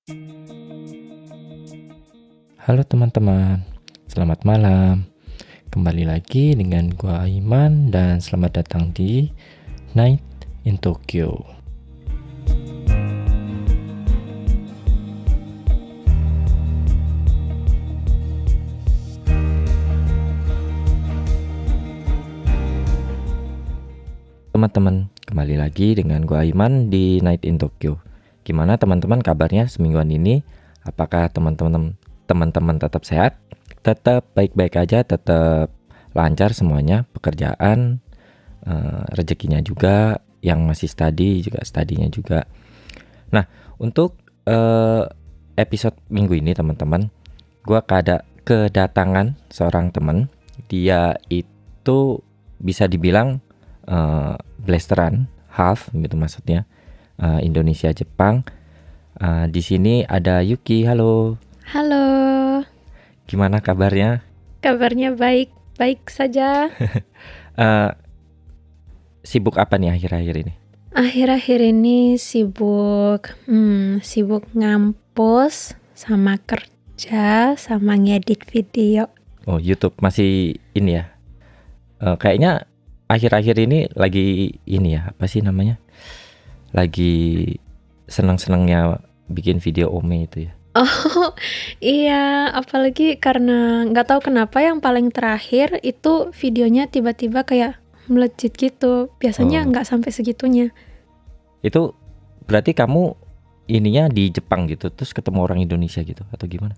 Halo teman-teman, selamat malam. Kembali lagi dengan gua Aiman dan selamat datang di Night in Tokyo. Teman-teman, kembali lagi dengan gua Aiman di Night in Tokyo. Gimana teman-teman kabarnya semingguan ini? Apakah teman-teman tetap sehat? Tetap baik-baik aja, tetap lancar semuanya, pekerjaan, rezekinya juga, yang masih studinya juga. Nah, untuk episode minggu ini teman-teman, gua kedatangan seorang teman. Dia itu bisa dibilang blasteran half gitu maksudnya, Indonesia Jepang. Di sini ada Yuki. Halo. Halo, Gimana kabarnya? kabarnya baik saja. Sibuk apa nih akhir-akhir ini? Akhir-akhir ini sibuk ngampus, sama kerja, sama ngedit video. Oh, YouTube masih ini ya. Kayaknya akhir-akhir ini lagi ini ya, apa sih namanya? Lagi seneng-senengnya bikin video Ome itu ya. Oh iya, apalagi karena nggak tahu kenapa yang paling terakhir itu videonya tiba-tiba kayak melejit gitu. Biasanya Oh. nggak sampai segitunya. Itu berarti kamu ininya di Jepang gitu, terus ketemu orang Indonesia gitu atau gimana?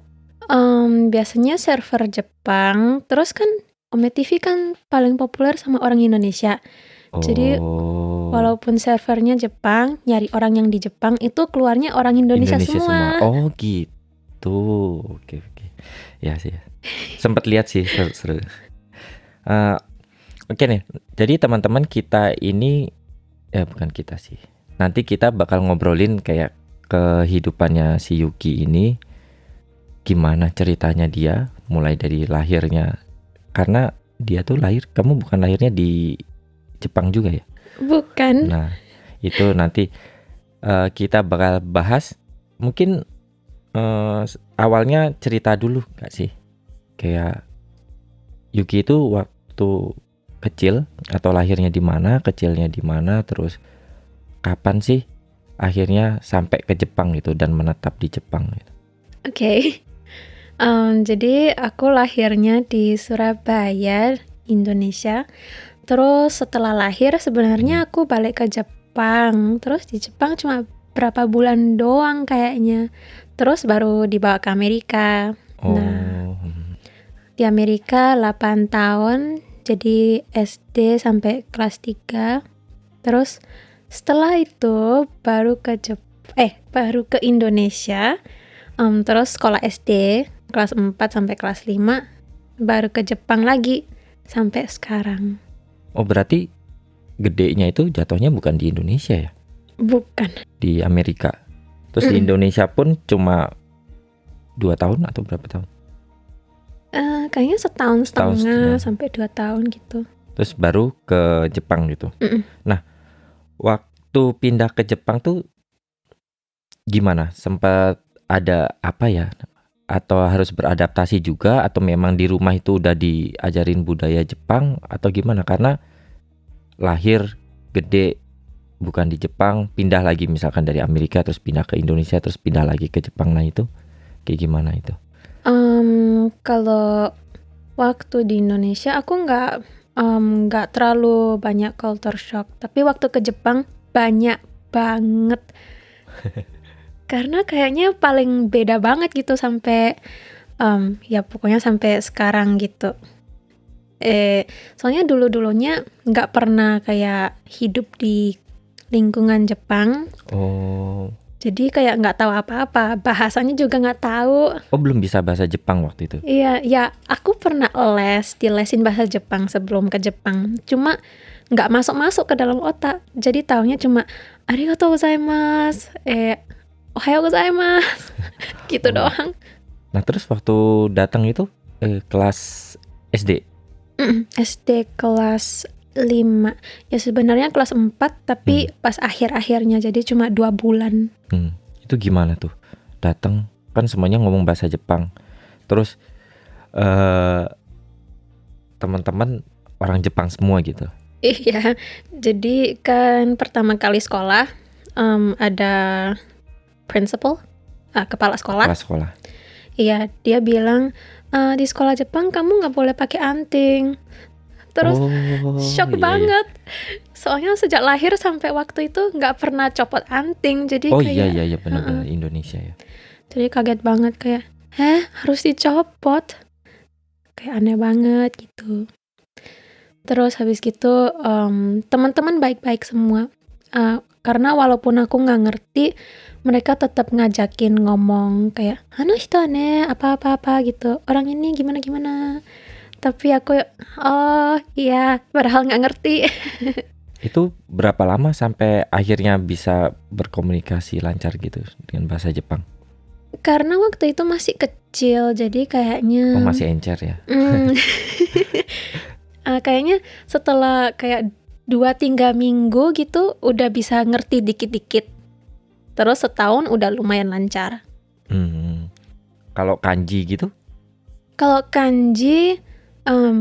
Biasanya server Jepang, terus kan Ome TV kan paling populer sama orang Indonesia. Jadi walaupun servernya Jepang, nyari orang yang di Jepang itu keluarnya orang Indonesia semua. Oh gitu. Oke. Ya sih. Sempat lihat sih seru. Oke nih. Jadi teman-teman kita ini bukan kita sih. Nanti kita bakal ngobrolin kayak kehidupannya si Yuki ini. Gimana ceritanya dia mulai dari lahirnya. Karena dia tuh kamu bukan lahirnya di Jepang juga ya? Bukan. Nah, itu nanti kita bakal bahas. Mungkin awalnya cerita dulu gak sih? Kayak Yuki itu waktu kecil atau lahirnya di mana, kecilnya di mana, terus kapan sih akhirnya sampai ke Jepang gitu dan menetap di Jepang gitu. Oke. Jadi aku lahirnya di Surabaya, Indonesia. Terus setelah lahir sebenarnya aku balik ke Jepang. Terus di Jepang cuma berapa bulan doang kayaknya. Terus baru dibawa ke Amerika. Nah, di Amerika 8 tahun, jadi SD sampai kelas 3. Terus setelah itu baru ke Indonesia. Terus sekolah SD kelas 4 sampai kelas 5, baru ke Jepang lagi sampai sekarang. Oh, berarti gedenya itu jatuhnya bukan di Indonesia ya? Bukan. Di Amerika. Terus di Indonesia pun cuma 2 tahun atau berapa tahun? Kayaknya setahun setengah sampai 2 tahun gitu. Terus baru ke Jepang gitu. Nah, waktu pindah ke Jepang tuh gimana? Sempat ada apa ya? Atau harus beradaptasi juga, atau memang di rumah itu udah diajarin budaya Jepang atau gimana? Karena lahir gede bukan di Jepang, pindah lagi misalkan dari Amerika terus pindah ke Indonesia terus pindah lagi ke Jepang. Nah itu kayak gimana itu? Kalau waktu di Indonesia aku nggak terlalu banyak culture shock, tapi waktu ke Jepang banyak banget. Karena kayaknya paling beda banget gitu sampai ya pokoknya sampai sekarang gitu. Soalnya dulunya nggak pernah kayak hidup di lingkungan Jepang. Oh. Jadi kayak nggak tahu apa-apa, bahasanya juga nggak tahu. Oh, belum bisa bahasa Jepang waktu itu? Iya, ya aku pernah dilesin bahasa Jepang sebelum ke Jepang. Cuma nggak masuk ke dalam otak. Jadi taunya cuma arigatou gozaimasu, ohayo gozaimasu, gitu doang. Nah terus waktu datang itu kelas SD? SD kelas 5. Ya sebenarnya kelas 4, tapi pas akhir-akhirnya, jadi cuma 2 bulan. Itu gimana tuh datang kan semuanya ngomong bahasa Jepang. Terus eh teman-teman orang Jepang semua gitu. Iya, jadi kan pertama kali sekolah ada principal, kepala sekolah. Kelas sekolah. Iya, dia bilang di sekolah Jepang kamu nggak boleh pakai anting. Terus shock iya. banget. Soalnya sejak lahir sampai waktu itu nggak pernah copot anting. Jadi Oh kayak iya benar-benar Indonesia ya. jadi kaget banget kayak, harus dicopot. Kayak aneh banget gitu. Terus habis gitu teman-teman baik-baik semua. Karena walaupun aku nggak ngerti, mereka tetap ngajakin ngomong kayak, "Hano hito ne, apa-apa gitu. Orang ini gimana-gimana." Tapi aku, oh iya, padahal nggak ngerti. Itu berapa lama sampai akhirnya bisa berkomunikasi lancar gitu dengan bahasa Jepang? Karena waktu itu masih kecil, jadi kayaknya Oh masih encer ya? kayaknya setelah kayak 2-3 minggu gitu udah bisa ngerti dikit-dikit. Terus setahun udah lumayan lancar. Kalau kanji gitu? Kalau kanji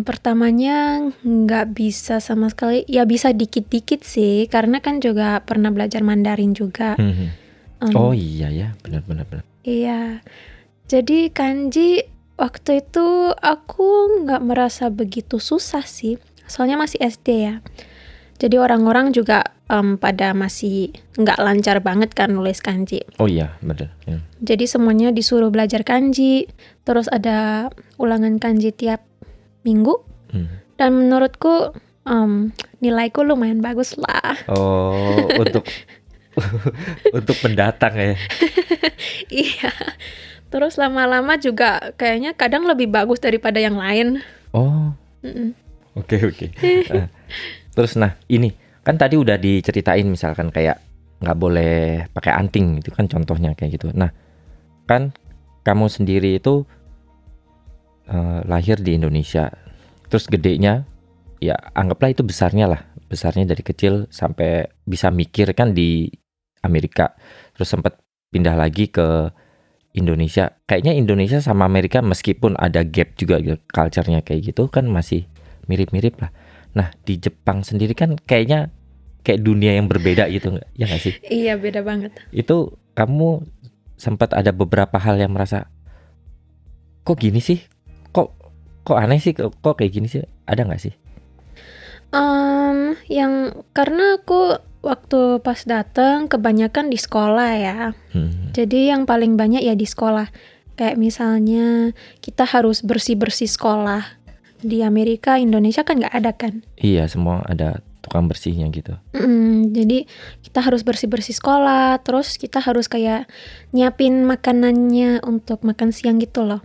pertamanya nggak bisa sama sekali. Ya bisa dikit-dikit sih, karena kan juga pernah belajar Mandarin juga. Oh iya ya, benar. Iya, jadi kanji waktu itu aku nggak merasa begitu susah sih, soalnya masih SD ya. Jadi orang-orang juga pada masih nggak lancar banget kan nulis kanji. Oh iya, benar. Ya. Jadi semuanya disuruh belajar kanji, terus ada ulangan kanji tiap minggu. Dan menurutku nilaiku lumayan bagus lah. Oh, untuk pendatang ya. Iya. Terus lama-lama juga kayaknya kadang lebih bagus daripada yang lain. Oh. Oke. Terus nah, ini kan tadi udah diceritain misalkan kayak nggak boleh pakai anting, itu kan contohnya kayak gitu. Nah, kan kamu sendiri itu lahir di Indonesia, terus gedenya ya anggaplah itu besarnya dari kecil sampai bisa mikir kan di Amerika, terus sempat pindah lagi ke Indonesia. Kayaknya Indonesia sama Amerika meskipun ada gap juga culture-nya kayak gitu kan masih mirip-mirip lah. Nah di Jepang sendiri kan kayaknya kayak dunia yang berbeda gitu, ya nggak sih? Iya, beda banget. Itu kamu sempat ada beberapa hal yang merasa kok gini sih, kok aneh sih, kok kayak gini sih, ada nggak sih? Yang karena aku waktu pas datang kebanyakan di sekolah ya. Jadi yang paling banyak ya di sekolah. Kayak misalnya kita harus bersih-bersih sekolah. Di Amerika, Indonesia kan nggak ada kan? Iya, semua ada tukang bersihnya gitu. Jadi kita harus bersih-bersih sekolah, terus kita harus kayak nyiapin makanannya untuk makan siang gitu loh.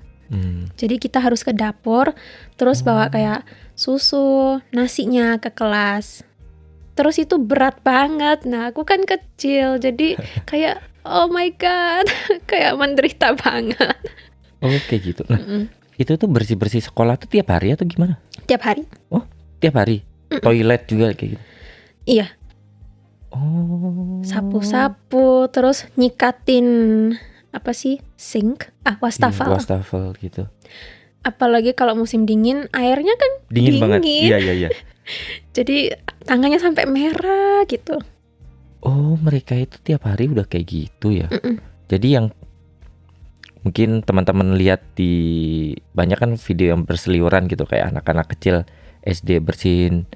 Jadi kita harus ke dapur, terus bawa kayak susu, nasinya ke kelas. Terus itu berat banget. Nah, aku kan kecil, jadi kayak oh my god, kayak menderita banget. Oh, kayak gitu. Nah, itu tuh bersih-bersih sekolah tuh tiap hari atau gimana? Tiap hari. Oh, tiap hari. Toilet juga kayak gitu. Iya. Oh. Sapu-sapu, terus nyikatin apa sih? Sink, wastafel. Wastafel gitu. Apalagi kalau musim dingin, airnya kan Dingin banget. Iya. Jadi tangannya sampai merah gitu. Oh, mereka itu tiap hari udah kayak gitu ya. Jadi yang mungkin teman-teman lihat di banyak kan video yang berseliweran gitu, kayak anak-anak kecil SD bersihin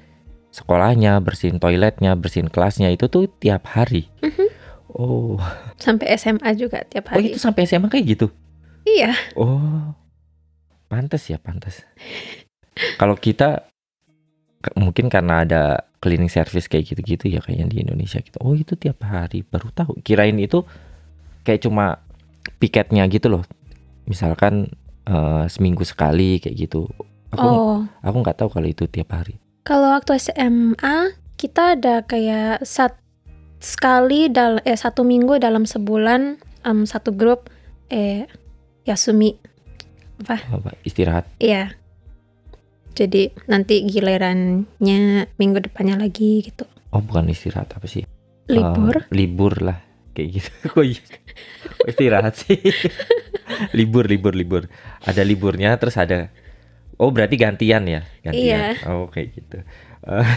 sekolahnya, bersihin toiletnya, bersihin kelasnya, itu tuh tiap hari. Oh. Sampai SMA juga tiap hari. Oh, itu sampai SMA kayak gitu? Iya. Oh. Pantes. Kalau kita mungkin karena ada cleaning service kayak gitu-gitu ya kayaknya di Indonesia gitu. Oh, itu tiap hari, baru tahu. Kirain itu kayak cuma piketnya gitu loh. Misalkan seminggu sekali kayak gitu. Aku nggak tahu kalau itu tiap hari. Kalau waktu SMA kita ada kayak satu minggu dalam sebulan satu grup yasumi apa? Istirahat. Iya. Jadi nanti gilirannya minggu depannya lagi gitu. Oh, bukan istirahat, apa sih? Libur. Libur lah. kayak gitu. Kok istirahat sih? Libur. Ada liburnya terus ada. Oh, berarti gantian ya? Gantian. Iya, Oh, kayak gitu. Eh,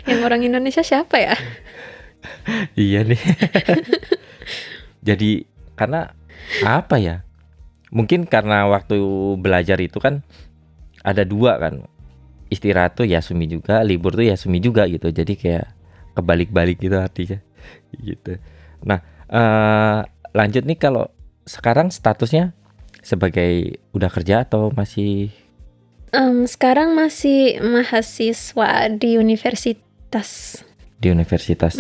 yang orang Indonesia siapa ya? iya nih. Jadi karena apa ya? Mungkin karena waktu belajar itu kan ada dua kan. Istirahat tuh Yasumi juga, libur tuh Yasumi juga gitu. Jadi kayak kebalik-balik gitu artinya. Gitu. Nah, lanjut nih, kalau sekarang statusnya sebagai udah kerja atau masih Sekarang masih mahasiswa di universitas, di universitas?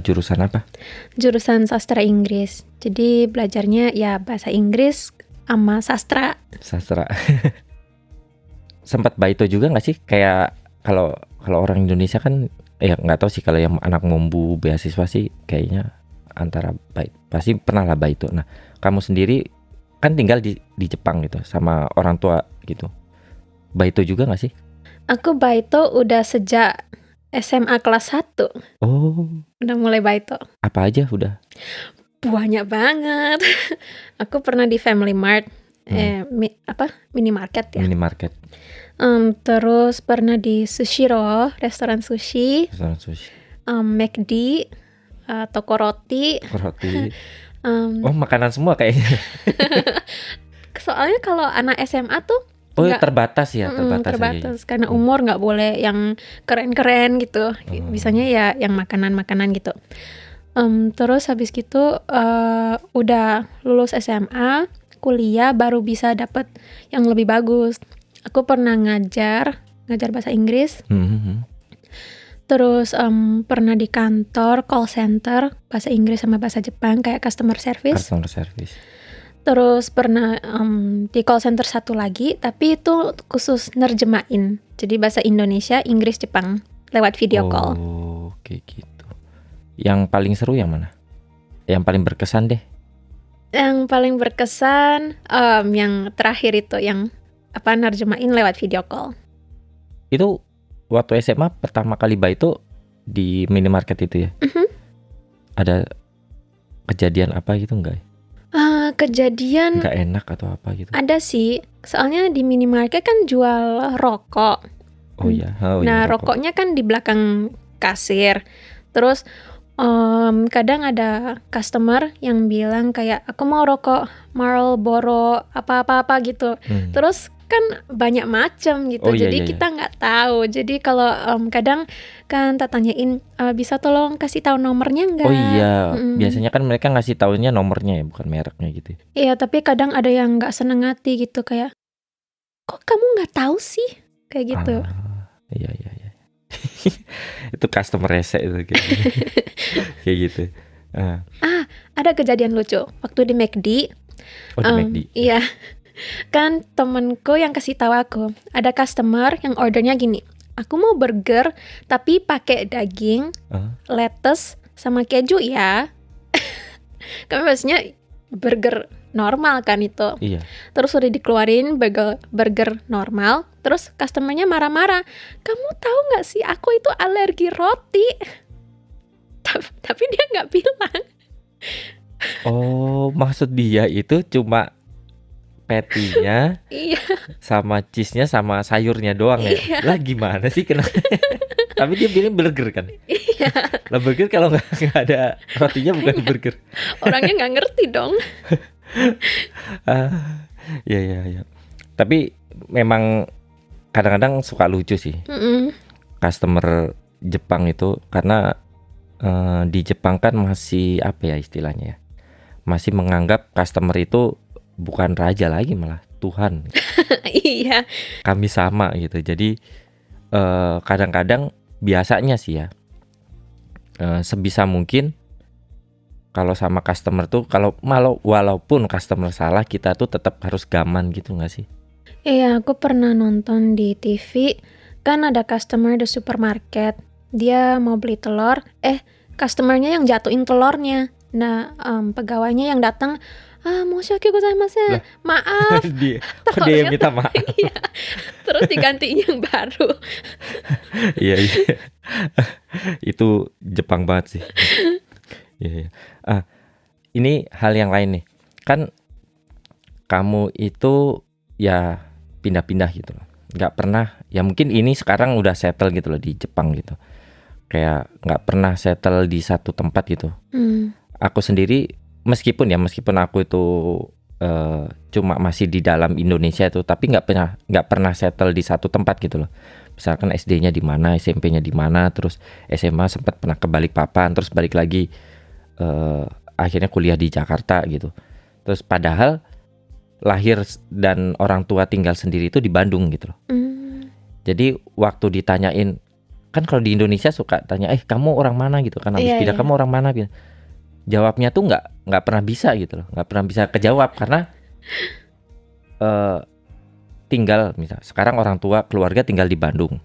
Jurusan apa? jurusan sastra Inggris. Jadi belajarnya ya bahasa Inggris sama sastra. Sastra. Sempat baito juga nggak sih? Kayak kalau kalau orang Indonesia kan ya nggak tahu sih, kalau yang anak ngombu beasiswa sih kayaknya antara bait pasti pernah lah baito. Nah, kamu sendiri kan tinggal di Jepang gitu sama orang tua gitu. Baito juga nggak sih? Aku baito udah sejak SMA kelas 1. Oh, Udah mulai baito. apa aja udah? Banyak banget. Aku pernah di Family Mart, minimarket ya. Minimarket, Terus pernah di Sushiro, restoran sushi, restoran sushi, McD, toko roti. roti. Em, Oh, makanan semua kayaknya. Soalnya kalau anak SMA tuh Oh, nggak, terbatas ya, terbatas aja ya. terbatas karena umur nggak boleh yang keren-keren gitu. Bisanya ya yang makanan-makanan gitu. Terus habis gitu udah lulus SMA, kuliah baru bisa dapet yang lebih bagus. Aku pernah ngajar bahasa Inggris. Mhm. Terus pernah di kantor call center bahasa Inggris sama bahasa Jepang kayak customer service. Customer service. Terus pernah di call center satu lagi, tapi itu khusus nerjemain. Jadi bahasa Indonesia, Inggris, Jepang lewat video call. Oh, kayak gitu. Yang paling seru yang mana? Yang paling berkesan deh. Yang paling berkesan yang terakhir itu yang nerjemain lewat video call. Itu waktu SMA pertama kali baito di minimarket itu ya? Mhm. Ada kejadian apa gitu enggak? Kejadian Enggak enak atau apa gitu? ada sih, soalnya di minimarket kan jual rokok. Oh iya, oh Nah, iya, rokok. rokoknya kan di belakang kasir. Terus kadang ada customer yang bilang kayak aku mau rokok Marlboro apa-apa gitu. Terus kan banyak macam gitu. Oh, iya, Jadi iya, kita nggak tahu. Jadi kalau kadang kan tak tanyain bisa tolong kasih tahu nomornya nggak? Oh iya, Mm-mm. biasanya kan mereka ngasih taunya nomornya ya, bukan mereknya gitu. Iya, tapi kadang ada yang nggak seneng hati gitu kayak kok kamu nggak tahu sih? Kayak gitu. Iya. Itu customer rese itu kayak gitu. Kayak gitu. Ada kejadian lucu waktu di McD. Oh, di McD. Iya. Kan temenku yang kasih tahu aku, ada customer yang ordernya gini, aku mau burger tapi pakai daging, lettuce sama keju ya. Kan maksudnya burger normal kan itu. Iya. Terus udah dikeluarin burger normal, terus customernya marah-marah, kamu tahu nggak sih aku itu alergi roti. Tapi dia nggak bilang. Oh, maksud dia itu cuma patty-nya Iya. sama cheese-nya sama sayurnya doang ya? Iya. Lah gimana sih kena? Tapi dia bilang burger kan? Iya. Lah burger kalau nggak ada rotinya bukan burger. Orangnya nggak ngerti dong. Iya. Tapi memang kadang-kadang suka lucu sih customer Jepang itu, karena di Jepang kan masih apa ya istilahnya ya? Masih menganggap customer itu bukan raja lagi, malah Tuhan. Iya. Kami sama gitu. Jadi kadang-kadang biasanya sih ya, sebisa mungkin kalau sama customer tuh, walaupun customer salah, kita tuh tetap harus gaman gitu nggak sih? Iya, aku pernah nonton di TV, kan ada customer di supermarket, dia mau beli telur, customernya yang jatuhin telurnya. Nah, pegawainya yang datang moshiyake gozaimasen, Lah, maaf. kok dia yang minta maaf? Iya, terus digantiin yang baru. Iya, iya. Itu Jepang banget sih. Iya, iya. Ini hal yang lain nih. Kan kamu itu ya pindah-pindah gitu loh. Nggak pernah, ya mungkin ini sekarang udah settle gitu loh di Jepang gitu. Kayak nggak pernah settle di satu tempat gitu. Aku sendiri meskipun aku itu cuma masih di dalam Indonesia itu, tapi nggak pernah settle di satu tempat gitu loh. Misalkan SD-nya di mana, SMP-nya di mana, terus SMA sempat pernah ke Balikpapan, terus balik lagi akhirnya kuliah di Jakarta gitu. Terus padahal lahir dan orang tua tinggal sendiri itu di Bandung gitu loh. Jadi waktu ditanyain, kan kalau di Indonesia suka tanya, kamu orang mana gitu kan, habis Iya, pindah iya. kamu orang mana gitu. Jawabnya tuh nggak pernah bisa gitu loh, nggak pernah bisa kejawab karena tinggal misal sekarang orang tua keluarga tinggal di Bandung,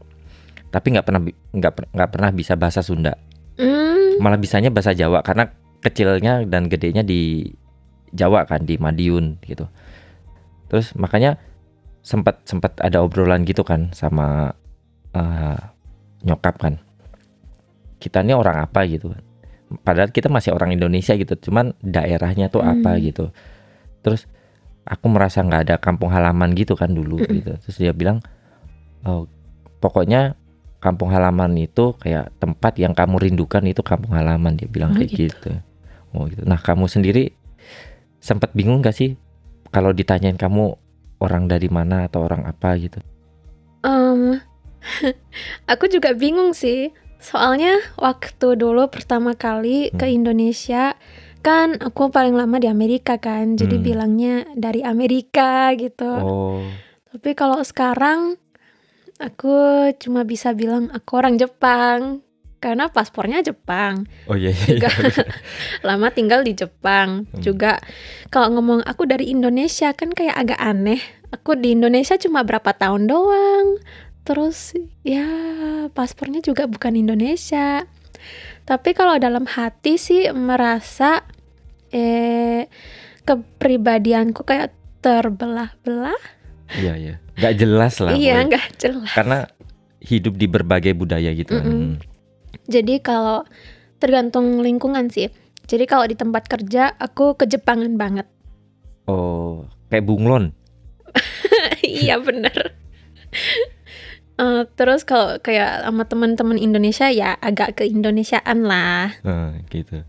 tapi nggak pernah bisa bahasa Sunda, malah bisanya bahasa Jawa karena kecilnya dan gedenya di Jawa kan, di Madiun gitu. Terus makanya sempat ada obrolan gitu kan sama nyokap kan, kita ini orang apa gitu kan, padahal kita masih orang Indonesia gitu, cuman daerahnya tuh apa gitu. Terus aku merasa nggak ada kampung halaman gitu kan dulu gitu. Terus dia bilang, pokoknya kampung halaman itu kayak tempat yang kamu rindukan, itu kampung halaman, dia bilang kayak gitu. Gitu. Nah kamu sendiri sempat bingung gak sih kalau ditanyain kamu orang dari mana atau orang apa gitu? Aku juga bingung sih. Soalnya waktu dulu pertama kali ke Indonesia, kan aku paling lama di Amerika kan, jadi bilangnya dari Amerika gitu. Tapi kalau sekarang aku cuma bisa bilang aku orang Jepang karena paspornya Jepang. Oh iya. Juga lama tinggal di Jepang. Juga kalau ngomong aku dari Indonesia kan kayak agak aneh. Aku di Indonesia cuma berapa tahun doang. Terus ya paspornya juga bukan Indonesia. Tapi kalau dalam hati sih merasa kepribadianku kayak terbelah-belah. Iya. Gak jelas lah. Iya, gak jelas. Karena hidup di berbagai budaya gitu. Jadi kalau tergantung lingkungan sih. Jadi kalau di tempat kerja aku kejepangan banget. Oh, kayak bunglon. Iya bener. Terus kalau kayak sama teman-teman Indonesia ya agak ke-Indonesiaan lah. Gitu.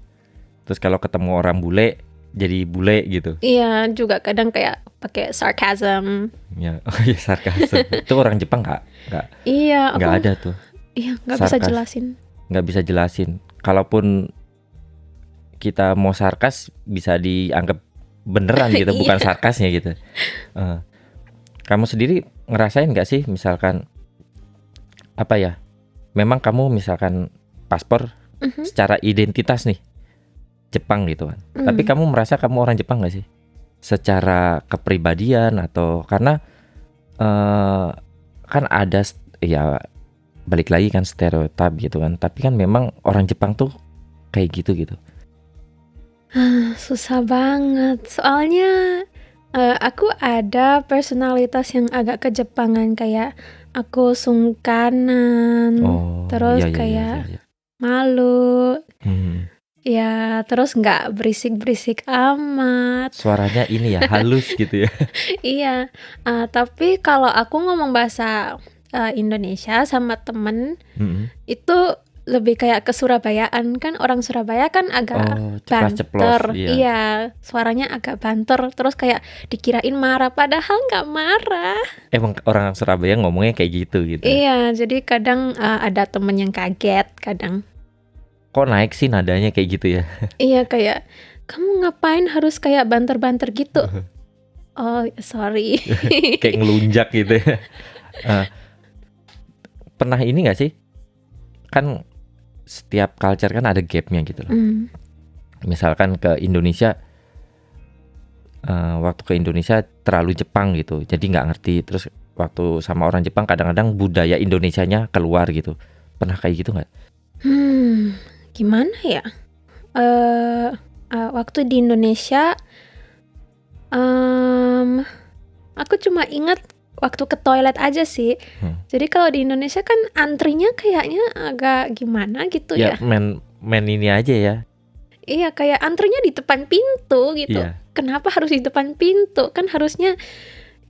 Terus kalau ketemu orang bule jadi bule gitu. Iya, juga kadang kayak pakai sarcasm. Ya, sarkasm. Itu orang Jepang nggak Iya, nggak ada tuh. Iya, nggak bisa jelasin. Nggak bisa jelasin. Kalaupun kita mau sarkas bisa dianggap beneran gitu, bukan sarkasnya gitu. Kamu sendiri ngerasain nggak sih, misalkan apa ya? Memang kamu misalkan paspor secara identitas nih Jepang gitu kan. Tapi kamu merasa kamu orang Jepang nggak sih? Secara kepribadian atau karena kan ada ya balik lagi kan stereotip gitu kan. Tapi kan memang orang Jepang tuh kayak gitu. Susah banget. Soalnya aku ada personalitas yang agak kejepangan, kayak aku sungkanan, terus kayak malu. Ya, terus nggak berisik-berisik amat. Suaranya ini ya halus gitu ya. Iya, tapi kalau aku ngomong bahasa Indonesia sama temen itu lebih kayak ke Surabayaan. Kan orang Surabaya kan agak banter. Iya, suaranya agak banter. Terus kayak dikirain marah, padahal nggak marah. Emang orang Surabaya ngomongnya kayak gitu. Iya, jadi kadang ada temen yang kaget kadang. Kok naik sih nadanya kayak gitu ya? Iya, kayak kamu ngapain harus kayak banter-banter gitu? Oh, sorry. Kayak ngelunjak gitu ya. Pernah ini gak sih? Kan setiap culture kan ada gapnya gitu loh. Misalkan ke Indonesia, waktu ke Indonesia terlalu Jepang gitu, jadi gak ngerti. Terus waktu sama orang Jepang kadang-kadang budaya Indonesianya keluar gitu. Pernah kayak gitu gak? Gimana ya? Waktu di Indonesia Em, aku cuma ingat waktu ke toilet aja sih. Jadi kalau di Indonesia kan antrinya kayaknya agak gimana gitu Ya ya. main ini aja ya. Iya, kayak antrinya di depan pintu gitu. Iya. Kenapa harus di depan pintu? Kan harusnya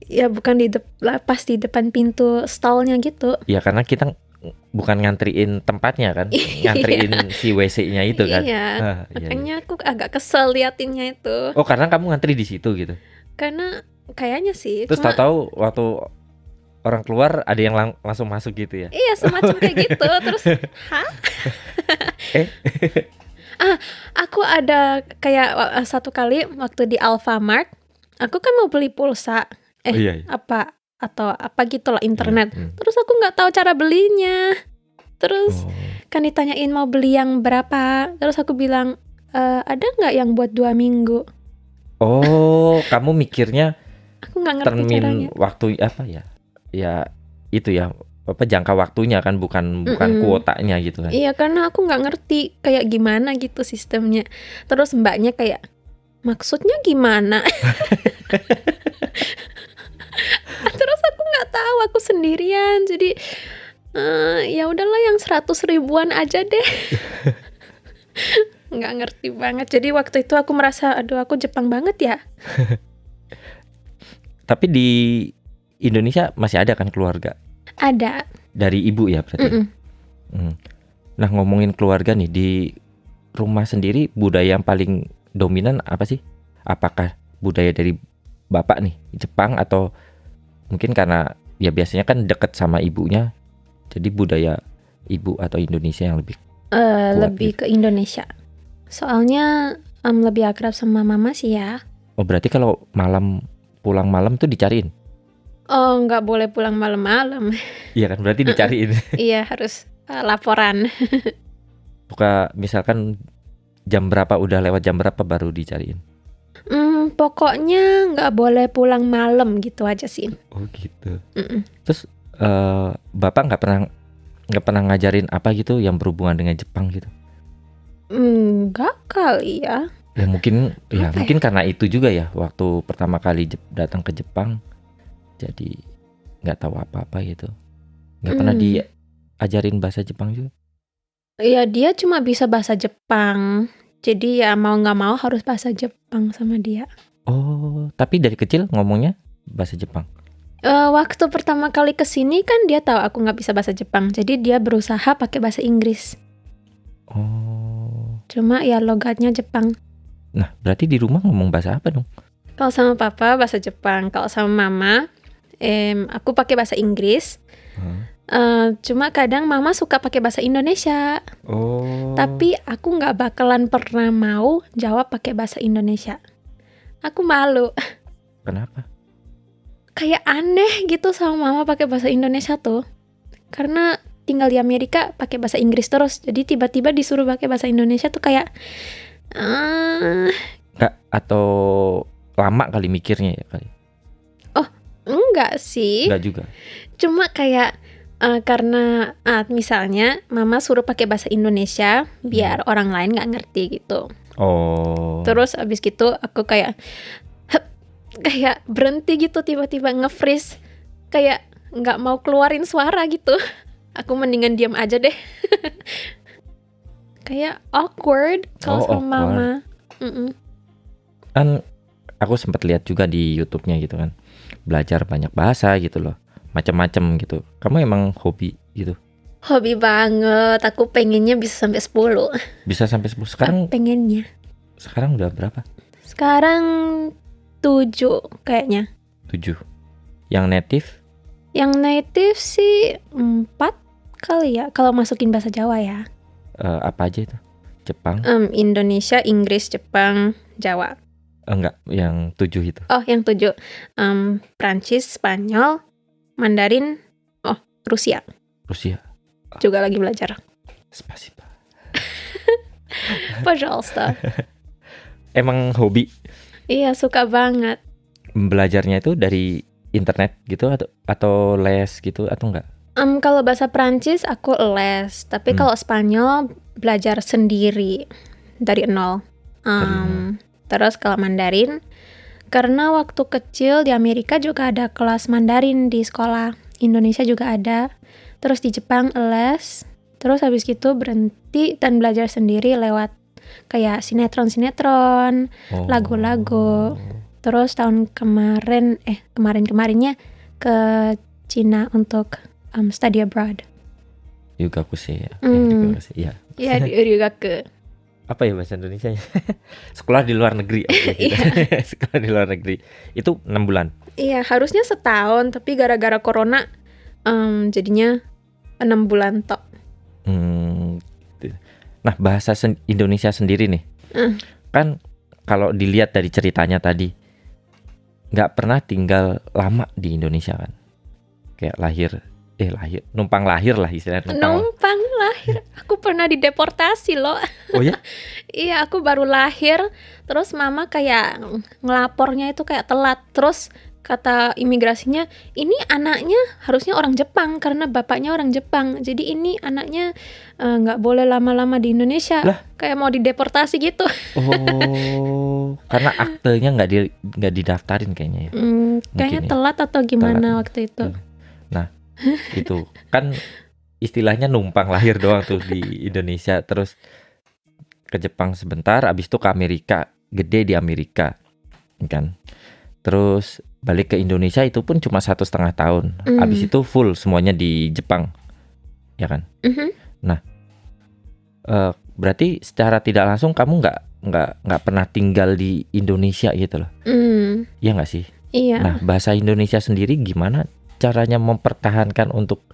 ya bukan pas di depan pintu stallnya gitu. Ya karena kita bukan ngantriin tempatnya kan, ngantriin si WC-nya itu kan. Iya, Iya. makanya aku agak kesel liatinnya itu. Oh, karena kamu ngantri di situ gitu. Karena kayaknya sih, Terus cuma tahu-tahu waktu orang keluar ada yang langsung masuk gitu ya. iya semacam kayak gitu. Terus, hah? Eh? Aku ada kayak satu kali waktu di Alfamart, aku kan mau beli pulsa, Oh iya. apa gitulah internet. Iya. Terus aku nggak tahu cara belinya. Terus Oh. kan ditanyain mau beli yang berapa. Terus aku bilang, ada nggak yang buat 2 minggu? Oh, kamu mikirnya Aku nggak ngerti caranya. termin waktu apa ya? Ya itu ya, apa jangka waktunya kan bukan kuotanya gitu kan. Iya, karena aku nggak ngerti kayak gimana gitu sistemnya. Terus mbaknya kayak, maksudnya gimana? Terus aku nggak tahu, aku sendirian. Jadi ya udahlah yang 100 ribuan aja deh. Nggak ngerti banget. Jadi waktu itu aku merasa, aduh aku Jepang banget ya. Tapi di Indonesia masih ada kan keluarga? Ada. Dari ibu ya berarti. Nah, ngomongin keluarga nih, di rumah sendiri budaya yang paling dominan apa sih? Apakah budaya dari bapak nih Jepang, atau mungkin karena ya biasanya kan deket sama ibunya, jadi budaya ibu atau Indonesia yang lebih Lebih ke Indonesia. Soalnya lebih akrab sama mama sih ya. Oh, berarti kalau pulang malam tuh dicariin? Oh, nggak boleh pulang malam-malam. Iya kan, berarti dicariin. Iya, harus laporan. Buka misalkan jam berapa, udah lewat jam berapa baru dicariin? Pokoknya nggak boleh pulang malam gitu aja sih. Oh gitu. Terus bapak nggak pernah ngajarin apa gitu yang berhubungan dengan Jepang gitu? Enggak kali ya. Ya mungkin Apa mungkin karena itu juga ya, waktu pertama kali datang ke Jepang jadi nggak tahu apa-apa gitu. Nggak pernah diajarin bahasa Jepang juga? Ya dia cuma bisa bahasa Jepang. Jadi ya mau nggak mau harus bahasa Jepang sama dia. Oh, tapi dari kecil ngomongnya bahasa Jepang? Waktu pertama kali kesini kan dia tahu aku nggak bisa bahasa Jepang. Jadi dia berusaha pakai bahasa Inggris. Oh. Cuma ya logatnya Jepang. Nah, berarti di rumah ngomong bahasa apa dong? Kalau sama papa bahasa Jepang. Kalau sama mama, aku pakai bahasa Inggris. Cuma kadang mama suka pakai bahasa Indonesia. Oh. Tapi aku nggak bakalan pernah mau jawab pakai bahasa Indonesia. Aku malu. Kenapa? Kayak aneh gitu sama mama pakai bahasa Indonesia tuh. Karena tinggal di Amerika pakai bahasa Inggris terus. Jadi tiba-tiba disuruh pakai bahasa Indonesia tuh kayak Nggak, atau lama kali mikirnya ya kali? Oh, enggak sih. Nggak juga. Cuma kayak karena misalnya mama suruh pakai bahasa Indonesia biar orang lain nggak ngerti gitu. Oh. Terus abis gitu aku kayak berhenti gitu, tiba-tiba nge-freeze, kayak nggak mau keluarin suara gitu. Aku mendingan diam aja deh. Kayak awkward kalau sama mama. Kan aku sempat lihat juga di YouTube-nya gitu kan, belajar banyak bahasa gitu loh, macam-macam gitu. Kamu emang hobi gitu? Hobi banget. Aku pengennya bisa sampai 10. Bisa sampai 10 sekarang? Pengennya. Sekarang udah berapa? Sekarang 7 kayaknya. 7. Yang native? Yang native sih 4 kali ya, kalau masukin bahasa Jawa ya. Apa aja itu? Jepang? Indonesia, Inggris, Jepang, Jawa. Enggak, yang 7 itu. Oh, yang 7. Prancis, Spanyol, Mandarin, Rusia. Rusia. Juga lagi belajar. Spasiba. Пожалуйста. Emang hobi? Iya, suka banget. Belajarnya itu dari internet gitu atau les gitu atau enggak? Kalau bahasa Prancis aku les, tapi kalau Spanyol belajar sendiri dari nol. Terus kalau Mandarin Karena waktu kecil di Amerika juga ada kelas Mandarin di sekolah. Indonesia juga ada. Terus di Jepang les. Terus habis gitu berhenti dan belajar sendiri lewat kayak sinetron-sinetron, Oh. lagu-lagu. Terus tahun kemarinnya ke Cina untuk study abroad. Yugakusei ya. Hmm. Yugakusei, iya. Iya, di Ryugaku. Apa ya bahasa Indonesianya? Sekolah di luar negeri. Oke, gitu. Sekolah di luar negeri. Itu 6 bulan. Iya, harusnya setahun, tapi gara-gara corona jadinya 6 bulan tok. Gitu. Nah, bahasa Indonesia sendiri nih. Kan kalau dilihat dari ceritanya tadi, nggak pernah tinggal lama di Indonesia kan. Kayak numpang lahir lah istilahnya. Numpang lahir. Aku pernah dideportasi loh. Oh ya? Iya, aku baru lahir, terus mama kayak ngelapornya itu kayak telat. Terus kata imigrasinya, ini anaknya harusnya orang Jepang karena bapaknya orang Jepang. Jadi ini anaknya nggak boleh lama-lama di Indonesia. Lah? Kayak mau dideportasi gitu. Oh, karena aktenya nggak didaftarin kayaknya ya. Kayaknya ya. telat atau gimana Telat. waktu itu. Nah, itu kan istilahnya numpang lahir doang tuh di Indonesia, terus ke Jepang sebentar, abis itu ke Amerika, gede di Amerika, kan. Terus balik ke Indonesia itu pun cuma 1,5 tahun. Abis itu full semuanya di Jepang, ya kan. Nah, berarti secara tidak langsung kamu nggak pernah tinggal di Indonesia gitu loh. Iya nggak sih? Iya. Nah, bahasa Indonesia sendiri gimana caranya mempertahankan untuk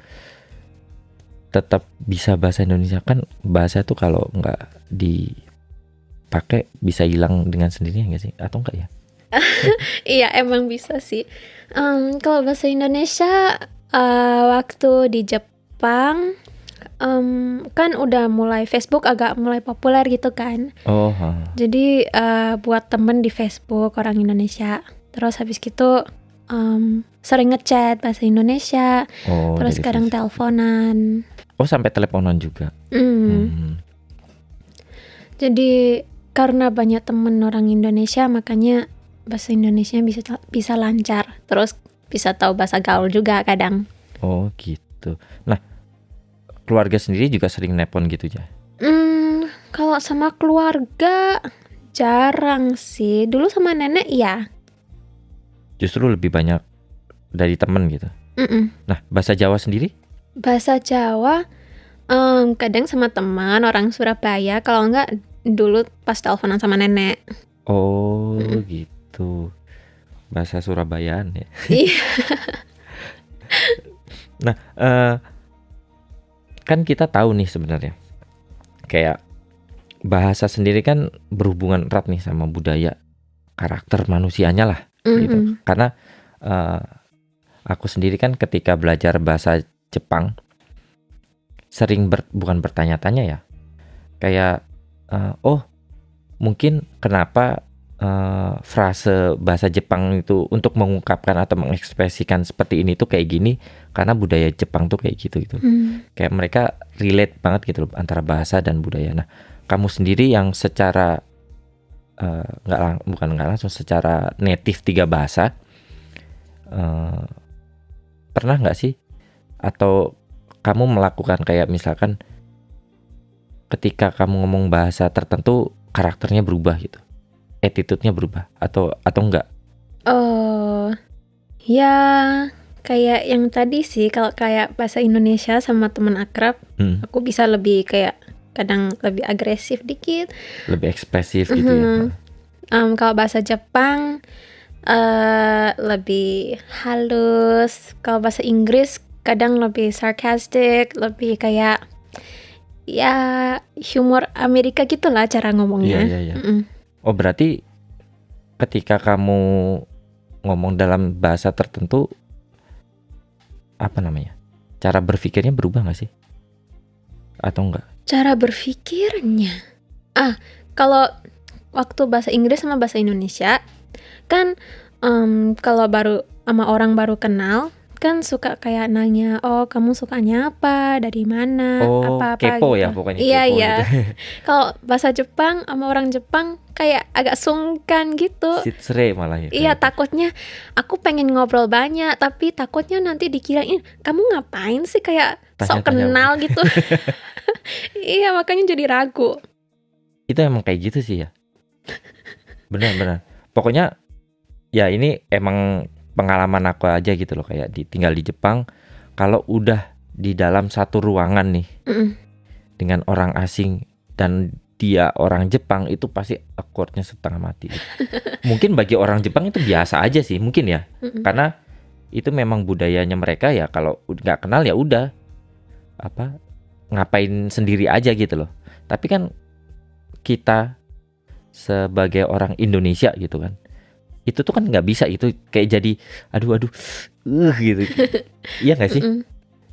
tetap bisa bahasa Indonesia? Kan bahasa itu kalau nggak dipakai bisa hilang dengan sendirinya nggak sih? Atau enggak ya? Iya, emang bisa sih. Kalau bahasa Indonesia waktu di Jepang kan udah mulai Facebook agak mulai populer gitu kan. Oh. Jadi buat temen di Facebook orang Indonesia. Terus habis gitu sering ngechat bahasa Indonesia. Oh, Terus dari kadang Facebook. teleponan. Oh, sampai teleponan juga. Jadi karena banyak temen orang Indonesia makanya bahasa Indonesia bisa lancar. Terus bisa tahu bahasa gaul juga kadang. Oh gitu. Nah, keluarga sendiri juga sering nelpon gitu ya? Kalau sama keluarga jarang sih. Dulu sama nenek iya. Justru lebih banyak dari temen gitu. Nah, bahasa Jawa sendiri? Bahasa Jawa kadang sama teman orang Surabaya. Kalau enggak dulu pas teleponan sama nenek. Oh gitu. Bahasa Surabayaan ya. Iya. Nah, kan kita tahu nih sebenarnya kayak bahasa sendiri kan berhubungan erat nih sama budaya, karakter manusianya lah gitu. Karena aku sendiri kan ketika belajar bahasa Jepang sering bukan bertanya-tanya ya, kayak mungkin kenapa frase bahasa Jepang itu untuk mengungkapkan atau mengekspresikan seperti ini tuh kayak gini karena budaya Jepang tuh kayak gitu. Kayak mereka relate banget gitu loh antara bahasa dan budaya. Nah, kamu sendiri yang secara bukan nggak langsung, secara native 3 bahasa, pernah nggak sih atau kamu melakukan kayak misalkan ketika kamu ngomong bahasa tertentu karakternya berubah gitu, attitude-nya berubah atau enggak? Ya kayak yang tadi sih, kalau kayak bahasa Indonesia sama teman akrab, aku bisa lebih kayak kadang lebih agresif dikit, lebih ekspresif gitu ya. Kalau bahasa Jepang lebih halus. Kalau bahasa Inggris kadang lebih sarcastic, lebih kayak ya humor Amerika gitulah cara ngomongnya. Iya. Oh, berarti ketika kamu ngomong dalam bahasa tertentu, apa namanya, cara berpikirnya berubah nggak sih? Atau enggak? Cara berpikirnya? Kalau waktu bahasa Inggris sama bahasa Indonesia, kan kalau baru sama orang baru kenal, kan suka kayak nanya, "Oh, kamu sukanya apa? Dari mana? Oh, Apa-apa kepo gitu." ya pokoknya, Iya, kepo iya. gitu. Kalau bahasa Jepang sama orang Jepang kayak agak sungkan gitu. Sitsure malah ya Iya, kayak gitu. takutnya aku pengen ngobrol banyak, tapi takutnya nanti dikirain, "Kamu ngapain sih kayak sok Tanya-tanya. kenal gitu." Iya, makanya jadi ragu. Itu emang kayak gitu sih ya. Benar-benar. Pokoknya ya ini emang pengalaman aku aja gitu loh, kayak tinggal di Jepang, kalau udah di dalam satu ruangan nih Mm-mm. dengan orang asing dan dia orang Jepang, itu pasti awkwardnya setengah mati gitu. Mungkin bagi orang Jepang itu biasa aja sih mungkin ya, Mm-mm. karena itu memang budayanya mereka ya, kalau nggak kenal ya udah apa ngapain sendiri aja gitu loh. Tapi kan kita sebagai orang Indonesia gitu kan, itu tuh kan nggak bisa, itu kayak jadi aduh gitu. Iya nggak sih? Mm-mm.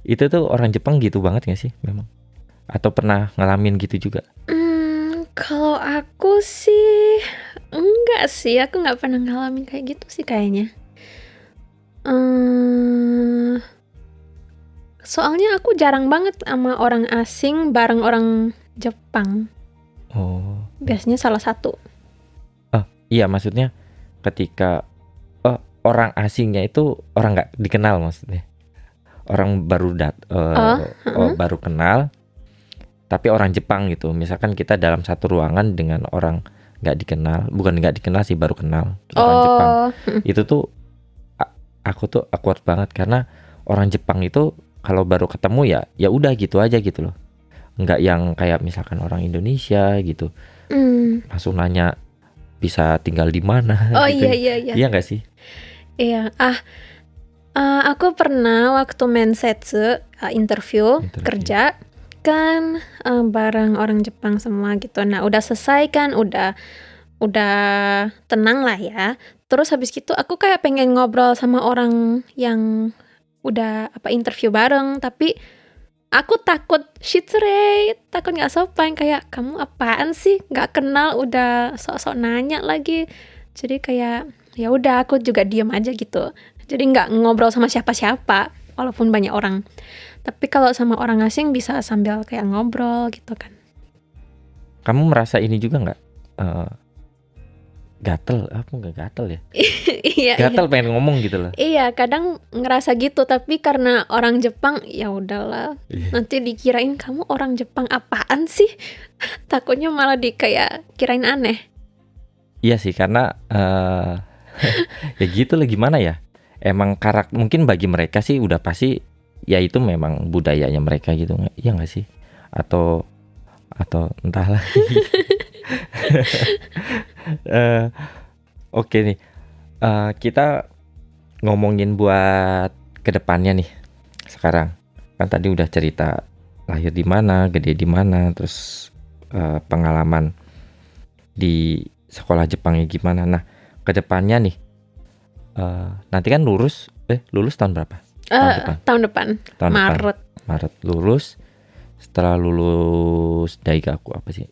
Itu tuh orang Jepang gitu banget nggak sih memang? Atau pernah ngalamin gitu juga? Kalau aku sih enggak sih, aku nggak pernah ngalamin kayak gitu sih kayaknya. Soalnya aku jarang banget sama orang asing bareng orang Jepang. Oh, Biasanya salah satu. iya maksudnya ketika orang asingnya itu orang nggak dikenal maksudnya. Orang baru baru kenal, tapi orang Jepang gitu. Misalkan kita dalam satu ruangan dengan orang nggak dikenal, bukan nggak dikenal sih, baru kenal, terus orang Jepang. Itu tuh aku tuh awkward banget, karena orang Jepang itu kalau baru ketemu ya udah gitu aja gitu loh. Nggak yang kayak misalkan orang Indonesia gitu, langsung nanya bisa tinggal di mana Oh gitu. iya. Iya nggak sih? Iya. Aku pernah waktu mensetsu interview kerja kan bareng orang Jepang semua gitu. Nah, udah selesai kan, udah tenang lah ya. Terus habis gitu aku kayak pengen ngobrol sama orang yang udah interview bareng, tapi aku takut shitsure, takut nggak sopan, kayak kamu apaan sih, nggak kenal udah sok-sok nanya lagi. Jadi kayak ya udah aku juga diam aja gitu. Jadi nggak ngobrol sama siapa-siapa walaupun banyak orang. Tapi kalau sama orang asing bisa sambil kayak ngobrol gitu kan. Kamu merasa ini juga nggak? Gatel, apa nggak gatel ya? Iya. Gatel pengen ngomong gitu loh. Iya, kadang ngerasa gitu, tapi karena orang Jepang ya udahlah. Nanti dikirain kamu orang Jepang apaan sih? Takutnya malah kayak kirain aneh. Iya sih, karena ya gitu lah, gimana ya? Emang mungkin bagi mereka sih udah pasti ya itu memang budayanya mereka gitu, iya nggak sih? Atau entahlah. Oke nih, kita ngomongin buat kedepannya nih. Sekarang kan tadi udah cerita lahir di mana, gede di mana, terus pengalaman di sekolah Jepangnya gimana. Nah, kedepannya nih, nanti kan lulus tahun berapa? Tahun depan. Maret lulus. Setelah lulus daigaku apa sih?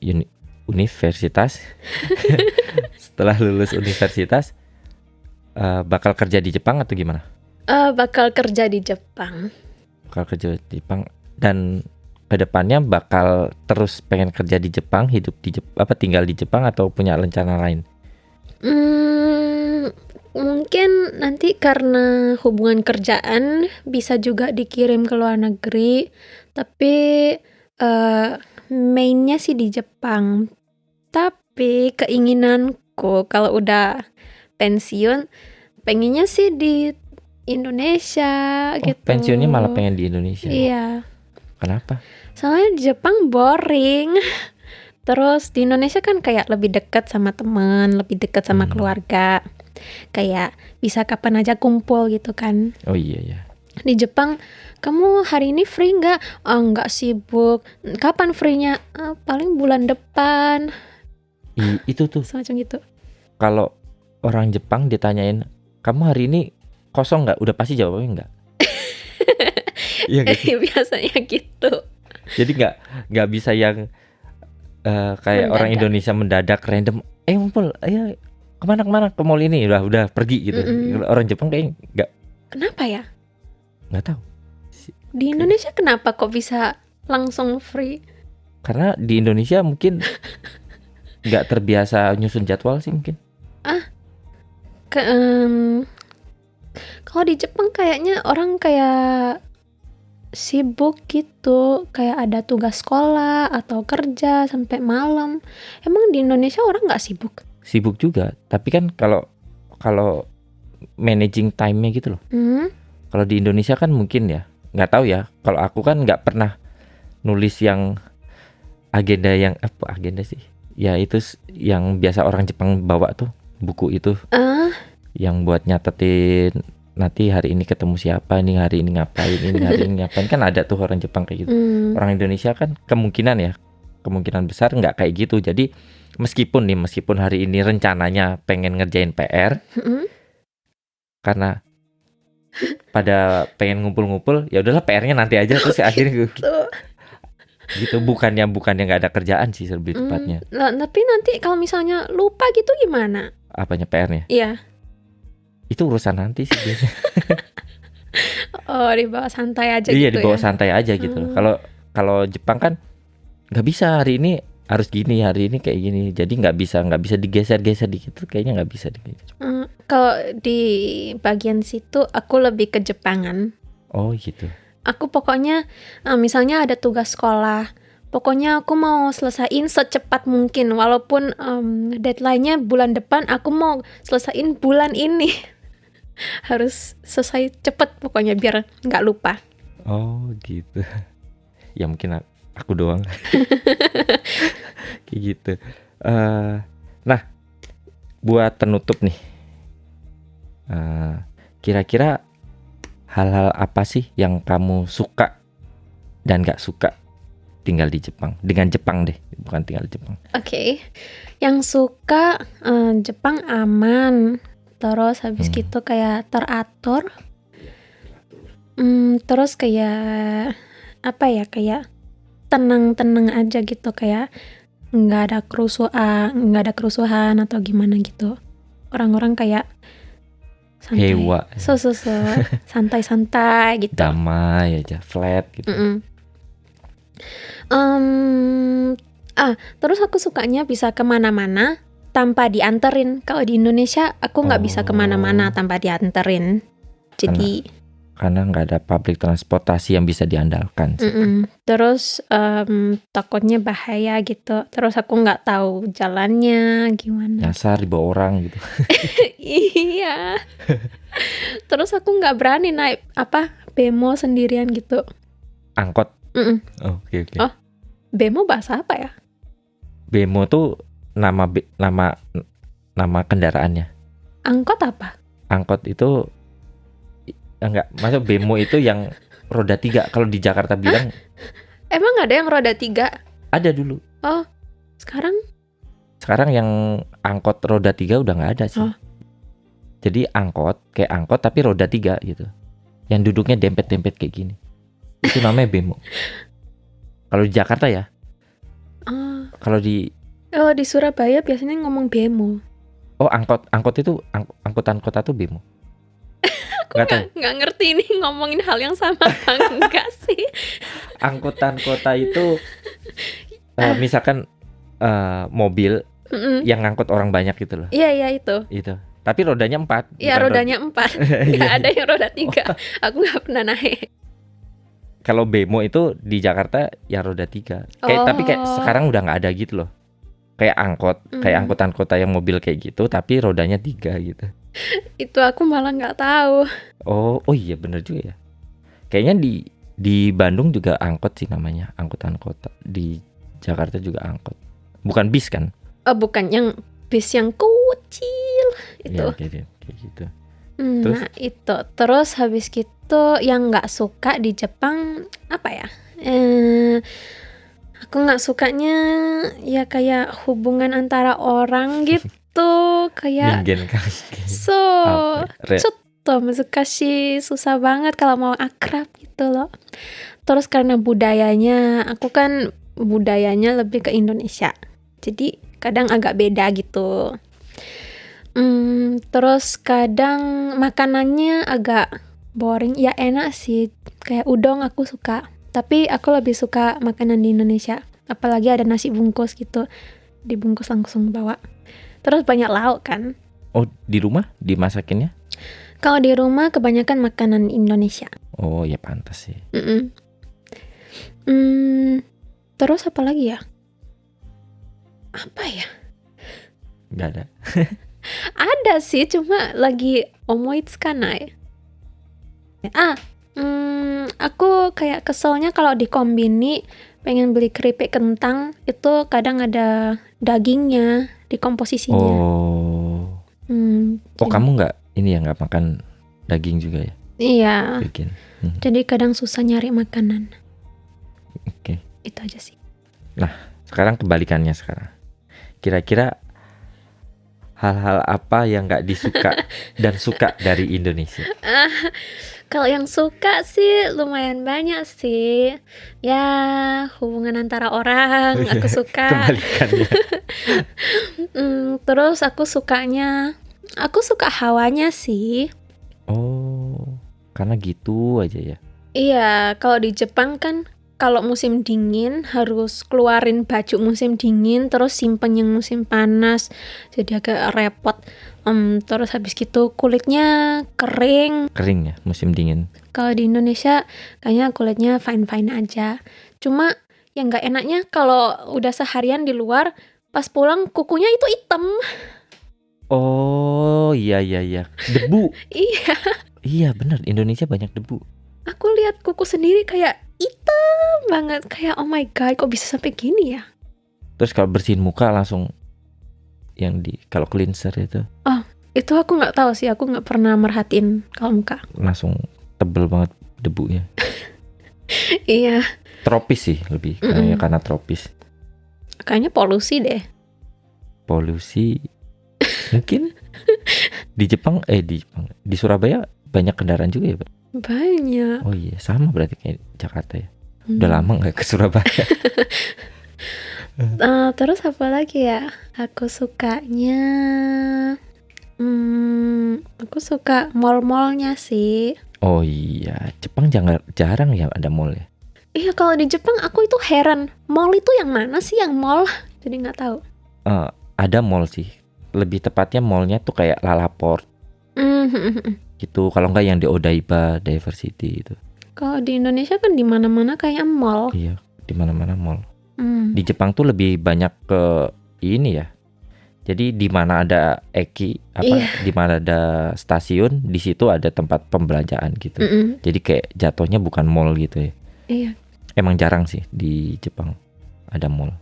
Universitas. Setelah lulus universitas, bakal kerja di Jepang atau gimana? Bakal kerja di Jepang. Dan kedepannya bakal terus pengen kerja di Jepang, hidup di tinggal di Jepang, atau punya rencana lain? Mungkin nanti karena hubungan kerjaan bisa juga dikirim ke luar negeri, tapi mainnya sih di Jepang. Tapi keinginanku kalau udah pensiun, pengennya sih di Indonesia gitu. Pensiunnya malah pengen di Indonesia? Iya. Kenapa? Soalnya di Jepang boring. Terus di Indonesia kan kayak lebih dekat sama teman, lebih dekat sama keluarga. Kayak bisa kapan aja kumpul gitu kan. Oh iya. Di Jepang, kamu hari ini free nggak? Oh, nggak sibuk. Kapan free-nya? Paling bulan depan. Itu tuh semacam gitu. Kalau orang Jepang ditanyain, kamu hari ini kosong nggak? Udah pasti jawabnya nggak. Iya gak sih? Biasanya gitu. Jadi nggak bisa yang kayak orang Indonesia mendadak random. Ngumpul, ayo kemana ke mall ini, udah pergi gitu. Orang Jepang kayak nggak. Kenapa ya? nggak tahu. Si- Di Indonesia kenapa kok bisa langsung free? Karena di Indonesia mungkin nggak terbiasa nyusun jadwal sih mungkin. Ke, kalau di Jepang kayaknya orang kayak sibuk gitu, kayak ada tugas sekolah atau kerja sampai malam. Emang di Indonesia orang nggak sibuk? Sibuk juga, tapi kan kalau managing time-nya gitu loh. Kalau di Indonesia kan mungkin ya, nggak tahu ya. Kalau aku kan nggak pernah nulis yang agenda yang apa agenda sih? Ya itu yang biasa orang Jepang bawa tuh, buku itu Ah, yang buat nyatetin nanti hari ini ketemu siapa, ini hari ini ngapain, ini hari ini ngapain, kan ada tuh orang Jepang kayak gitu. Orang Indonesia kan kemungkinan besar nggak kayak gitu. Jadi meskipun hari ini rencananya pengen ngerjain PR karena pada pengen ngumpul-ngumpul, ya udahlah PR-nya nanti aja terus akhirnya tuh. gitu. Bukannya nggak ada kerjaan sih lebih tepatnya. Lah, tapi nanti kalau misalnya lupa gitu gimana? Apanya PR-nya? Iya. Itu urusan nanti sih biasanya. Oh, dibawa santai aja Iya, gitu dibawa ya. santai aja gitu loh. Kalau Jepang kan nggak bisa, hari ini harus gini, hari ini kayak gini. Jadi nggak bisa digeser-geser dikit tuh, kayaknya nggak bisa digeser. Kalau di bagian situ aku lebih ke Jepangan. Oh gitu. Aku pokoknya misalnya ada tugas sekolah, pokoknya aku mau selesaiin secepat mungkin walaupun deadline-nya bulan depan, aku mau selesaiin bulan ini. Harus selesai cepet pokoknya biar nggak lupa. Oh gitu. Ya mungkin aku doang. Kayak gitu. Nah, buat penutup nih, kira-kira hal-hal apa sih yang kamu suka dan gak suka tinggal di Jepang? Dengan Jepang deh, bukan tinggal di Jepang. Oke. Yang suka Jepang aman. Terus habis gitu kayak teratur. Terus kayak apa ya, kayak tenang-tenang aja gitu, kayak nggak ada kerusuhan atau gimana gitu. Orang-orang kayak santai. Hewa, Santai-santai gitu. damai aja, flat gitu. Terus aku sukanya bisa kemana-mana tanpa dianterin. Kalau di Indonesia aku nggak bisa kemana-mana tanpa dianterin. Jadi karena nggak ada public transportasi yang bisa diandalkan sih. Terus takutnya bahaya gitu. Terus aku nggak tahu jalannya gimana. Nyasar dibawa orang gitu. Iya. Terus aku nggak berani naik bemo sendirian gitu. Angkot. Oke. Oh, bemo bahasa apa ya? Bemo tuh nama kendaraannya. Angkot apa? Angkot itu enggak, maksud bemo itu yang roda 3. Kalau di Jakarta bilang Emang ada yang roda 3? ada dulu. Oh, sekarang yang angkot roda 3 udah nggak ada sih. Jadi kayak angkot tapi roda 3 gitu. Yang duduknya dempet-dempet kayak gini. Itu namanya bemo. Kalau di Jakarta ya. Kalau di Surabaya biasanya ngomong bemo. Oh, angkot itu angkutan kota tuh bemo. Aku nggak ngerti ini ngomongin hal yang sama apa enggak sih. Angkutan kota itu misalkan mobil yang ngangkut orang banyak gitu loh. Iya itu. Tapi rodanya 4. Iya, rodanya 4. Nggak ada yang roda 3. Aku nggak pernah naik. Kalau bemo itu di Jakarta ya roda 3. Tapi kayak sekarang udah nggak ada gitu loh. Kayak angkutan kota yang mobil kayak gitu tapi rodanya 3 gitu. Itu aku malah nggak tahu. Oh iya bener juga ya. Kayaknya di Bandung juga angkot sih namanya, angkutan kota. Di Jakarta juga angkot. Bukan bis kan? Bukan yang bis yang kecil itu. Ya, kayak gitu. Terus? Nah itu. Terus habis gitu yang nggak suka di Jepang apa ya? Aku nggak sukanya ya kayak hubungan antara orang gitu. Kayak cotto muzukashi, susah banget kalau mau akrab gitu loh. Terus karena budayanya, aku kan budayanya lebih ke Indonesia, jadi kadang agak beda gitu. Terus kadang makanannya agak boring. Ya enak sih, kayak udon aku suka. Tapi aku lebih suka makanan di Indonesia. Apalagi ada nasi bungkus gitu, dibungkus langsung bawa. Terus banyak lauk kan. Oh, di rumah dimasakinnya? Kalau di rumah kebanyakan makanan Indonesia. Oh ya pantas sih. Mm-mm. Terus apa lagi ya? Apa ya? Nggak ada. Ada sih, cuma lagi omoitsukanai. Aku kayak keselnya kalau di kombini pengen beli keripik kentang, itu kadang ada dagingnya di komposisinya. Oh, Jadi- kamu nggak ini ya, nggak makan daging juga ya? Iya, Bikin. jadi kadang susah nyari makanan. Oke. Itu aja sih. Sekarang kebalikannya sekarang. Kira-kira hal-hal apa yang nggak disuka dan suka dari Indonesia? Kalau yang suka sih lumayan banyak sih. Ya, hubungan antara orang aku suka. Kebalikannya. Terus aku suka hawanya sih. Oh, karena gitu aja ya. Iya, kalau di Jepang kan kalau musim dingin harus keluarin baju musim dingin terus simpen yang musim panas. Jadi agak repot. Terus habis gitu kulitnya kering. Kering ya musim dingin. Kalau di Indonesia kayaknya kulitnya fine-fine aja. Cuma yang nggak enaknya kalau udah seharian di luar, pas pulang kukunya itu hitam. Oh iya. Debu. Iya, Iya benar, Indonesia banyak debu. aku lihat kuku sendiri kayak hitam banget. Kayak oh my god, kok bisa sampai gini ya? Terus kalau bersihin muka langsung yang kalau cleanser itu Itu aku nggak tahu sih, aku nggak pernah merhatiin kalau muka. langsung tebel banget debunya. Iya, Tropis sih lebih karena tropis. kayaknya polusi deh. Polusi mungkin di Jepang di Surabaya banyak kendaraan juga ya, Pak? Banyak. Oh iya, sama berarti kayak Jakarta ya. Udah lama nggak ke Surabaya. Terus apa lagi ya? Aku sukanya, aku suka mall-mallnya sih. Oh iya, Jepang jarang ya ada mall ya. Iya, kalau di Jepang aku itu heran, mall itu yang mana sih yang mall? Jadi nggak tahu. Ada mall sih. Lebih tepatnya mallnya tuh kayak Lalaport gitu. Kalau nggak yang di Odaiba Diversity itu. Kalau di Indonesia kan di mana-mana kayak mall. Iya, di mana-mana mall. Di Jepang tuh lebih banyak ke ini ya. Jadi di mana ada eki di mana ada stasiun, di situ ada tempat pembelanjaan gitu. Jadi kayak jatuhnya bukan mall gitu ya. Iya. Emang jarang sih di Jepang ada mall.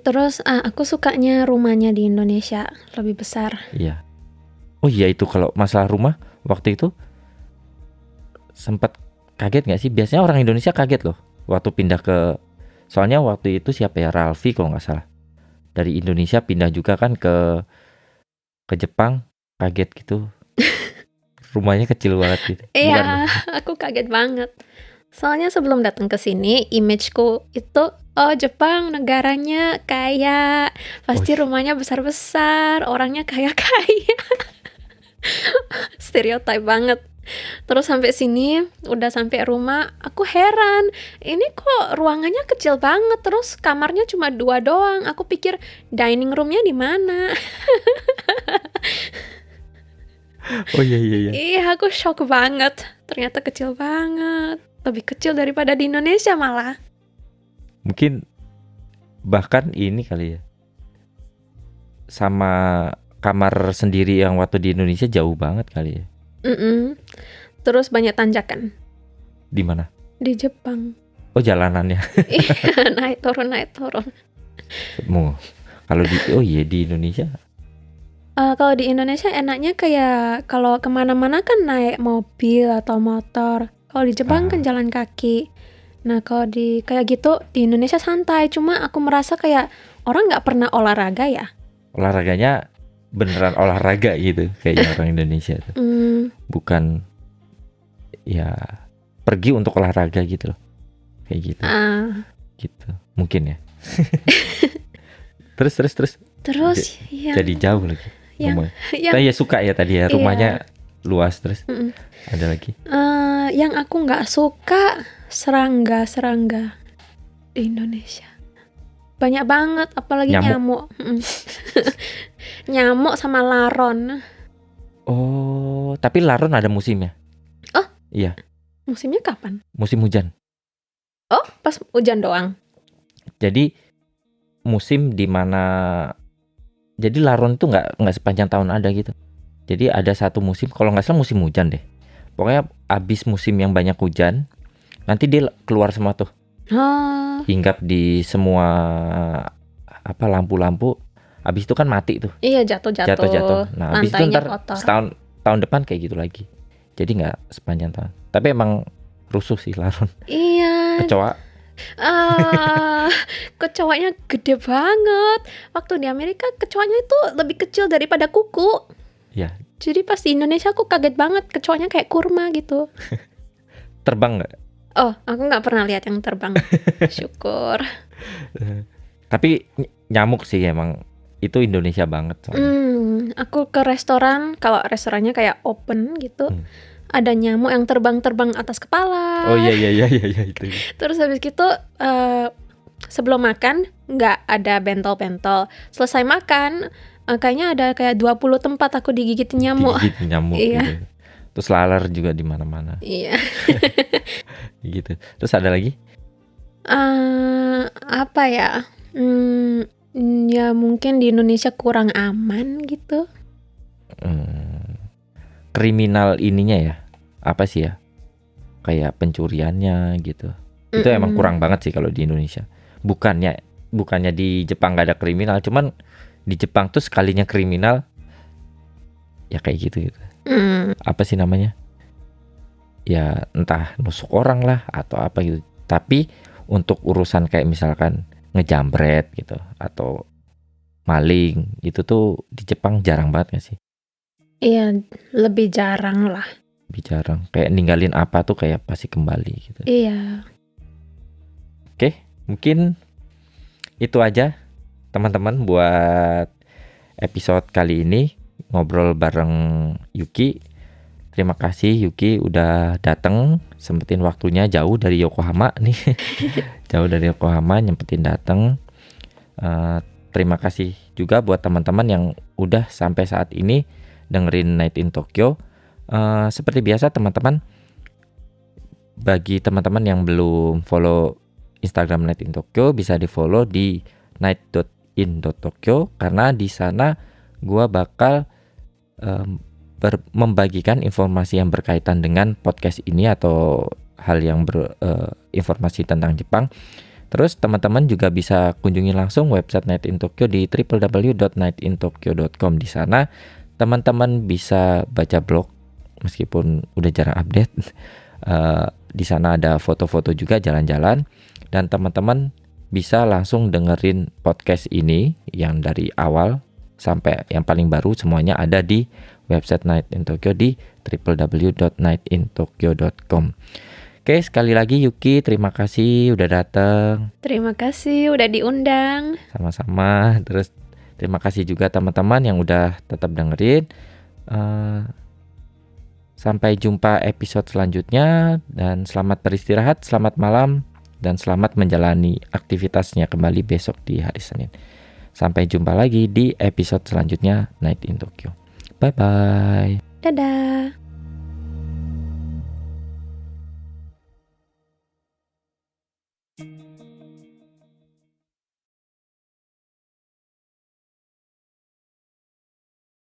Terus aku sukanya rumahnya di Indonesia lebih besar. Iya. Oh iya, itu kalau masalah rumah waktu itu sempat kaget nggak sih? Biasanya orang Indonesia kaget loh waktu pindah soalnya waktu itu siapa ya, Ralfi kalau nggak salah, dari Indonesia pindah juga kan ke Jepang, kaget gitu. Rumahnya kecil banget gitu. Iya, aku kaget banget. Soalnya sebelum datang ke sini, imageku itu, oh Jepang negaranya kaya, pasti rumahnya besar-besar, orangnya kaya-kaya. Stereotype banget. Terus sampai sini, udah sampai rumah, aku heran. Ini kok ruangannya kecil banget, terus kamarnya cuma 2 doang. Aku pikir dining roomnya di mana? Oh iya. Iya, aku shock banget. Ternyata kecil banget. Lebih kecil daripada di Indonesia malah. Mungkin bahkan ini kali ya, sama kamar sendiri yang waktu di Indonesia jauh banget kali ya. Terus banyak tanjakan. Di mana? Di Jepang. Oh jalanannya. Iya, naik turun. Kalau di Indonesia. Kalau di Indonesia enaknya kayak kalau kemana-mana kan naik mobil atau motor. Kalau di Jepang kan jalan kaki. Nah kalau di kayak gitu di Indonesia santai. Cuma aku merasa kayak orang nggak pernah olahraga ya. Olahraganya beneran olahraga gitu kayaknya orang Indonesia tuh. Bukan ya pergi untuk olahraga gitu loh. Kayak gitu. Gitu. Mungkin ya. Terus Terus jadi jauh lagi. yang Saya suka ya tadi ya rumahnya luas. Terus Mm-mm. ada lagi? Yang aku nggak suka serangga di Indonesia. Banyak banget, apalagi Nyamuk. nyamuk. Mm-mm. Nyamuk sama laron. Oh, tapi laron ada musimnya. Oh, Iya, musimnya kapan? musim hujan. Oh, pas hujan doang. Jadi musim dimana, jadi laron itu nggak sepanjang tahun ada gitu. Jadi ada satu musim, kalau nggak salah musim hujan deh. Pokoknya abis musim yang banyak hujan, nanti dia keluar semua tuh, Oh, hinggap di semua apa lampu-lampu. Abis itu kan mati tuh, iya jatuh-jatuh. jatuh-jatuh. Nah, abis itu Lantainya ntar kotor. tahun depan kayak gitu lagi. Jadi nggak sepanjang tahun. Tapi emang rusuh sih laron. Iya. Kecoa. Kecoanya gede banget. Waktu di Amerika kecoanya itu lebih kecil daripada kuku. Ya, Jadi pas di Indonesia aku kaget banget, kecoanya kayak kurma gitu. terbang nggak? Oh, aku nggak pernah lihat yang terbang. Syukur. Tapi nyamuk sih emang itu Indonesia banget soalnya. Aku ke restoran, kalau restorannya kayak open gitu, ada nyamuk yang terbang-terbang atas kepala. Oh iya itu. Terus habis gitu sebelum makan nggak ada bentol-bentol. Selesai makan kayaknya ada kayak 20 tempat aku digigitin nyamuk. Digigit nyamuk Iya. gitu. Terus laler juga di mana-mana Iya. gitu. Terus ada lagi? Apa ya? Ya mungkin di Indonesia kurang aman gitu. Kriminal ininya ya. Apa sih ya? Kayak pencuriannya gitu. Itu emang kurang banget sih kalau di Indonesia. Bukannya di Jepang gak ada kriminal, cuman di Jepang tuh sekalinya kriminal ya kayak gitu. Apa sih namanya? Ya entah nusuk orang lah atau apa gitu. Tapi untuk urusan kayak misalkan ngejambret gitu atau maling, itu tuh di Jepang jarang banget gak sih? Iya, lebih jarang lah. Lebih jarang. Kayak ninggalin apa tuh kayak pasti kembali gitu. Iya. Oke, mungkin itu aja teman-teman buat episode kali ini ngobrol bareng Yuki. Terima kasih Yuki udah dateng, sempetin waktunya jauh dari Yokohama nih. Jauh dari Yokohama nyempetin dateng. Terima kasih juga buat teman-teman yang udah sampai saat ini dengerin Night in Tokyo. Seperti biasa teman-teman, bagi teman-teman yang belum follow Instagram Night in Tokyo, bisa di follow di night.in.tokyo, karena di sana gua bakal membagikan informasi yang berkaitan dengan podcast ini atau hal yang informasi tentang Jepang. Terus teman-teman juga bisa kunjungi langsung website Night in Tokyo di www.nightintokyo.com. Di sana teman-teman bisa baca blog meskipun udah jarang update. Di sana ada foto-foto juga jalan-jalan, dan teman-teman bisa langsung dengerin podcast ini yang dari awal sampai yang paling baru, semuanya ada di website Night in Tokyo di www.nightintokyo.com. Oke, sekali lagi Yuki, terima kasih udah datang. Terima kasih udah diundang. Sama-sama. Terus terima kasih juga teman-teman yang udah tetap dengerin. Sampai jumpa episode selanjutnya, dan selamat beristirahat, selamat malam, dan selamat menjalani aktivitasnya kembali besok di hari Senin. Sampai jumpa lagi di episode selanjutnya Night in Tokyo. Bye-bye. Dadah.